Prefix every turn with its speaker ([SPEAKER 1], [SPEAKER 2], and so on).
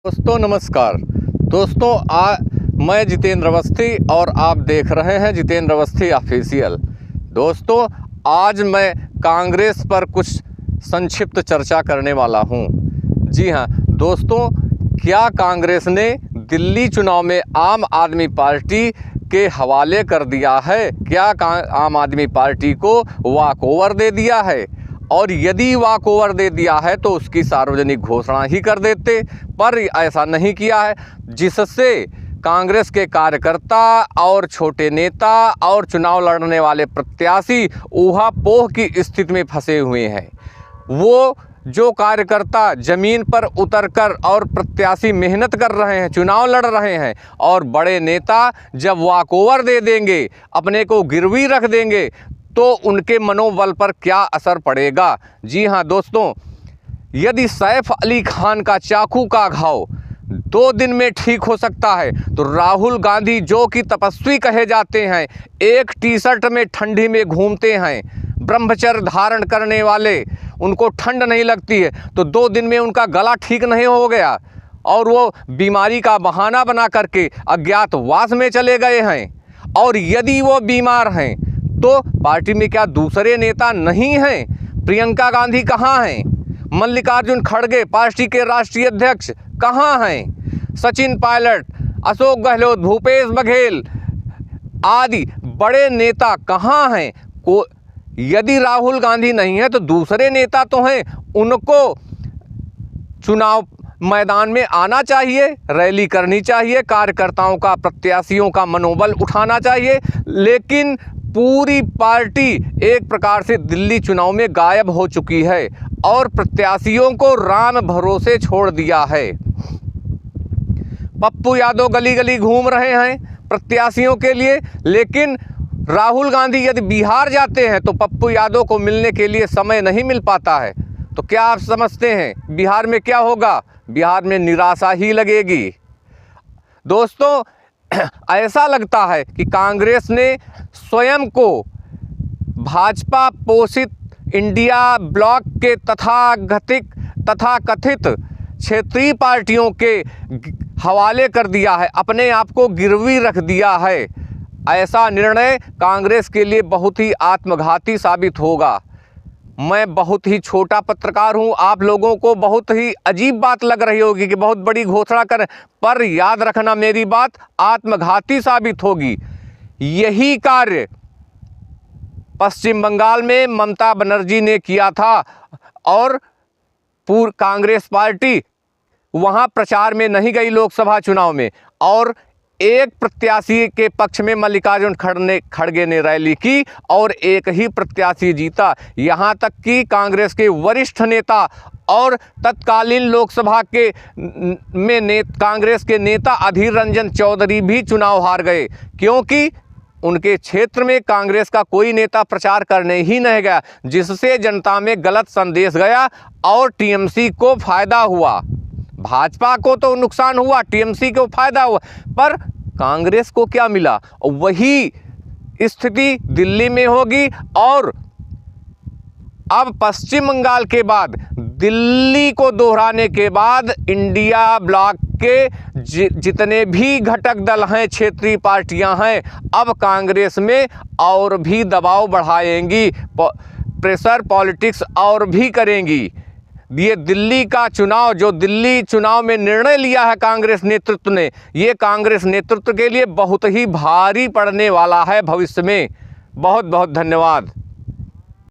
[SPEAKER 1] दोस्तों नमस्कार। मैं जितेंद्र अवस्थी और आप देख रहे हैं जितेंद्र अवस्थी ऑफिशियल। दोस्तों आज मैं कांग्रेस पर कुछ संक्षिप्त चर्चा करने वाला हूं। जी हां दोस्तों, क्या कांग्रेस ने दिल्ली चुनाव में आम आदमी पार्टी के हवाले कर दिया है? क्या आम आदमी पार्टी को वॉक ओवर दे दिया है? और यदि वॉक ओवर दे दिया है तो उसकी सार्वजनिक घोषणा ही कर देते, पर ऐसा नहीं किया है, जिससे कांग्रेस के कार्यकर्ता और छोटे नेता और चुनाव लड़ने वाले प्रत्याशी ऊहापोह की स्थिति में फंसे हुए हैं। वो जो कार्यकर्ता ज़मीन पर उतरकर और प्रत्याशी मेहनत कर रहे हैं, चुनाव लड़ रहे हैं, और बड़े नेता जब वॉक ओवर दे देंगे, अपने को गिरवी रख देंगे, तो उनके मनोबल पर क्या असर पड़ेगा। जी हाँ दोस्तों, यदि सैफ अली खान का चाकू का घाव 2 दिन में ठीक हो सकता है, तो राहुल गांधी जो कि तपस्वी कहे जाते हैं, एक टी शर्ट में ठंडी में घूमते हैं, ब्रह्मचर्य धारण करने वाले, उनको ठंड नहीं लगती है, तो 2 दिन में उनका गला ठीक नहीं हो गया और वो बीमारी का बहाना बना करके अज्ञातवास में चले गए हैं। और यदि वो बीमार हैं तो पार्टी में क्या दूसरे नेता नहीं हैं? प्रियंका गांधी कहाँ हैं? मल्लिकार्जुन खड़गे पार्टी के राष्ट्रीय अध्यक्ष कहाँ हैं? सचिन पायलट, अशोक गहलोत, भूपेश बघेल आदि बड़े नेता कहाँ हैं? यदि राहुल गांधी नहीं है तो दूसरे नेता तो हैं, उनको चुनाव मैदान में आना चाहिए, रैली करनी चाहिए, कार्यकर्ताओं का, प्रत्याशियों का मनोबल उठाना चाहिए। लेकिन पूरी पार्टी एक प्रकार से दिल्ली चुनाव में गायब हो चुकी है और प्रत्याशियों को राम भरोसे छोड़ दिया है। पप्पू यादव गली गली घूम रहे हैं प्रत्याशियों के लिए, लेकिन राहुल गांधी यदि बिहार जाते हैं तो पप्पू यादव को मिलने के लिए समय नहीं मिल पाता है। तो क्या आप समझते हैं बिहार में क्या होगा? बिहार में निराशा ही लगेगी। दोस्तों ऐसा लगता है कि कांग्रेस ने स्वयं को भाजपा पोषित इंडिया ब्लॉक के तथाकथित क्षेत्रीय पार्टियों के हवाले कर दिया है, अपने आप को गिरवी रख दिया है। ऐसा निर्णय कांग्रेस के लिए बहुत ही आत्मघाती साबित होगा। मैं बहुत ही छोटा पत्रकार हूं, आप लोगों को बहुत ही अजीब बात लग रही होगी कि बहुत बड़ी घोषणा करें, पर याद रखना मेरी बात, आत्मघाती साबित होगी। यही कार्य पश्चिम बंगाल में ममता बनर्जी ने किया था और कांग्रेस पार्टी वहां प्रचार में नहीं गई लोकसभा चुनाव में, और एक प्रत्याशी के पक्ष में मल्लिकार्जुन खड़गे ने रैली की और एक ही प्रत्याशी जीता। यहाँ तक कि कांग्रेस के वरिष्ठ नेता और तत्कालीन लोकसभा के कांग्रेस के नेता अधीर रंजन चौधरी भी चुनाव हार गए, क्योंकि उनके क्षेत्र में कांग्रेस का कोई नेता प्रचार करने ही नहीं गया, जिससे जनता में गलत संदेश गया और टीएमसी को फायदा हुआ। भाजपा को तो नुकसान हुआ, टीएमसी को फायदा हुआ, पर कांग्रेस को क्या मिला? वही स्थिति दिल्ली में होगी। और अब पश्चिम बंगाल के बाद दिल्ली को दोहराने के बाद इंडिया ब्लॉक के जितने भी घटक दल हैं, क्षेत्रीय पार्टियां हैं, अब कांग्रेस में और भी दबाव बढ़ाएंगी, प्रेशर पॉलिटिक्स और भी करेंगी। ये दिल्ली का चुनाव, जो दिल्ली चुनाव में निर्णय लिया है कांग्रेस नेतृत्व ने, ये कांग्रेस नेतृत्व के लिए बहुत ही भारी पड़ने वाला है भविष्य में। बहुत बहुत धन्यवाद।